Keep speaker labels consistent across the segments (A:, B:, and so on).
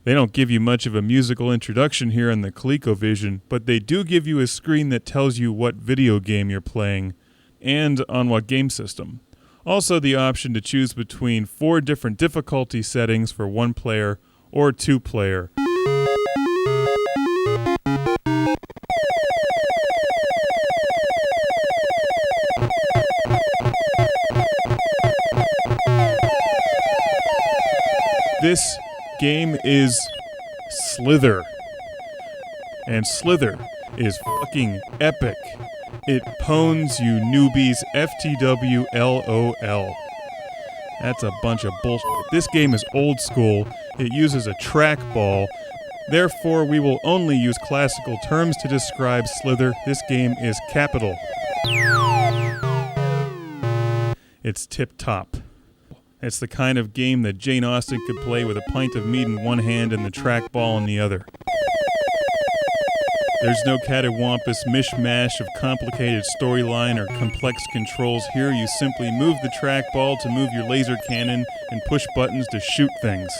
A: They don't give you much of a musical introduction here on the Colecovision, but they do give you a screen that tells you what video game you're playing and on what game system. Also the option to choose between 4 different difficulty settings for 1 player or 2 player. This game is Slither. And Slither is fucking epic. It pwns you newbies FTW LOL. That's a bunch of bullshit. This game is old school. It uses a trak-ball. Therefore, we will only use classical terms to describe Slither. This game is capital. It's tip-top. It's the kind of game that Jane Austen could play with a pint of meat in one hand and the trackball in the other. There's no cattywampus mishmash of complicated storyline or complex controls here. You simply move the trackball to move your laser cannon and push buttons to shoot things.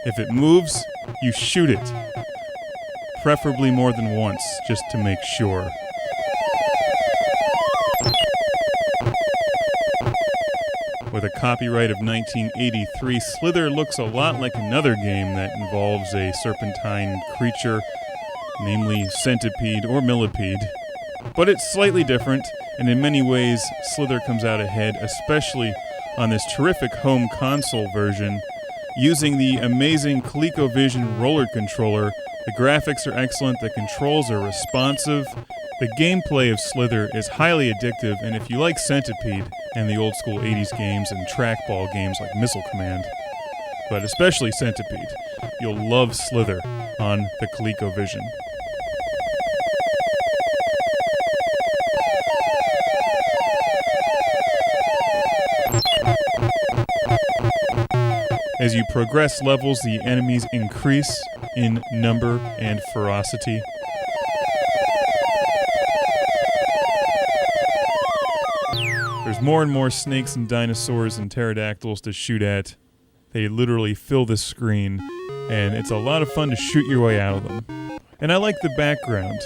A: If it moves, you shoot it. Preferably more than once, just to make sure. With a copyright of 1983, Slither looks a lot like another game that involves a serpentine creature, namely Centipede or Millipede. But it's slightly different, and in many ways, Slither comes out ahead, especially on this terrific home console version. Using the amazing Colecovision roller controller, the graphics are excellent, the controls are responsive. The gameplay of Slither is highly addictive, and if you like Centipede and the old school 80s games and trackball games like Missile Command, but especially Centipede, you'll love Slither on the Colecovision. As you progress levels, the enemies increase in number and ferocity. There's more and more snakes and dinosaurs and pterodactyls to shoot at. They literally fill the screen, and it's a lot of fun to shoot your way out of them. And I like the background.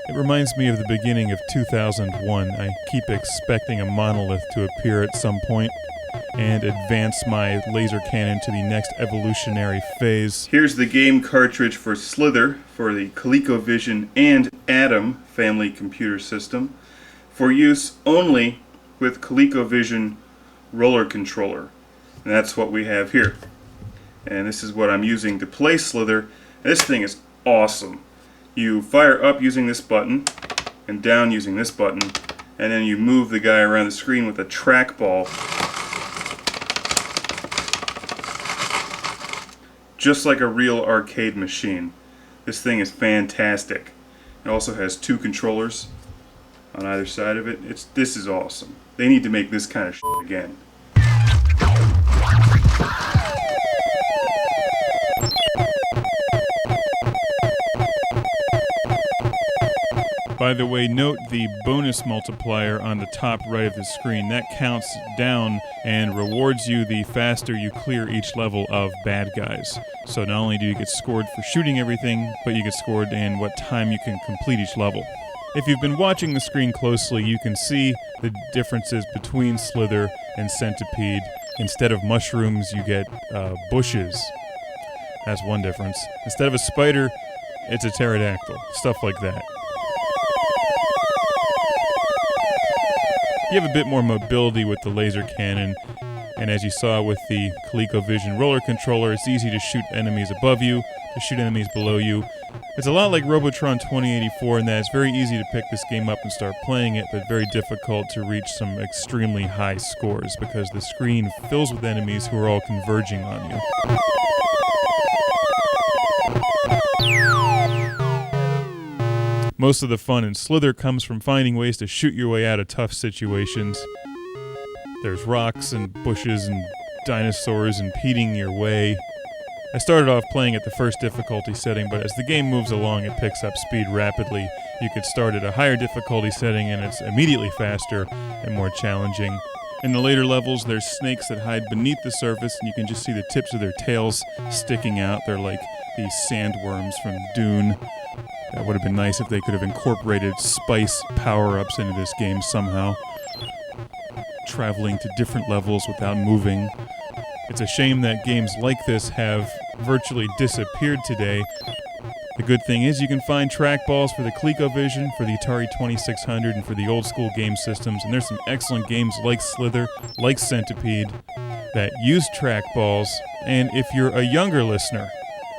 A: It reminds me of the beginning of 2001. I keep expecting a monolith to appear at some point and advance my laser cannon to the next evolutionary phase. Here's the game cartridge for Slither for the ColecoVision and Atom family computer system for use only with ColecoVision roller controller. And that's what we have here. And this is what I'm using to play Slither. This thing is awesome. You fire up using this button and down using this button, and then you move the guy around the screen with a trackball. Just like a real arcade machine. This thing is fantastic. It also has 2 controllers on either side of it. This is awesome. They need to make this kind of shit again. By the way, note the bonus multiplier on the top right of the screen. That counts down and rewards you the faster you clear each level of bad guys. So not only do you get scored for shooting everything, but you get scored in what time you can complete each level. If you've been watching the screen closely, you can see the differences between Slither and Centipede. Instead of mushrooms, you get bushes. That's one difference. Instead of a spider, it's a pterodactyl. Stuff like that. You have a bit more mobility with the laser cannon, and as you saw with the ColecoVision roller controller, it's easy to shoot enemies above you, to shoot enemies below you. It's a lot like Robotron 2084 in that it's very easy to pick this game up and start playing it, but very difficult to reach some extremely high scores because the screen fills with enemies who are all converging on you. Most of the fun in Slither comes from finding ways to shoot your way out of tough situations. There's rocks and bushes and dinosaurs impeding your way. I started off playing at the first difficulty setting, but as the game moves along, it picks up speed rapidly. You could start at a higher difficulty setting, and it's immediately faster and more challenging. In the later levels, there's snakes that hide beneath the surface, and you can just see the tips of their tails sticking out. They're like these sandworms from Dune. That would have been nice if they could have incorporated spice power-ups into this game somehow. Traveling to different levels without moving. It's a shame that games like this have virtually disappeared today. The good thing is you can find trackballs for the Colecovision, for the Atari 2600, and for the old school game systems. And there's some excellent games like Slither, like Centipede, that use trackballs. And if you're a younger listener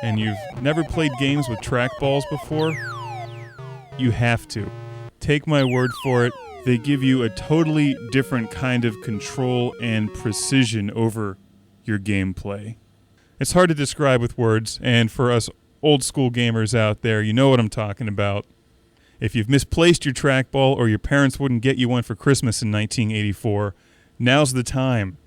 A: and you've never played games with trackballs before, you have to. Take my word for it. They give you a totally different kind of control and precision over your gameplay. It's hard to describe with words, and for us old school gamers out there, you know what I'm talking about. If you've misplaced your trackball or your parents wouldn't get you one for Christmas in 1984, now's the time.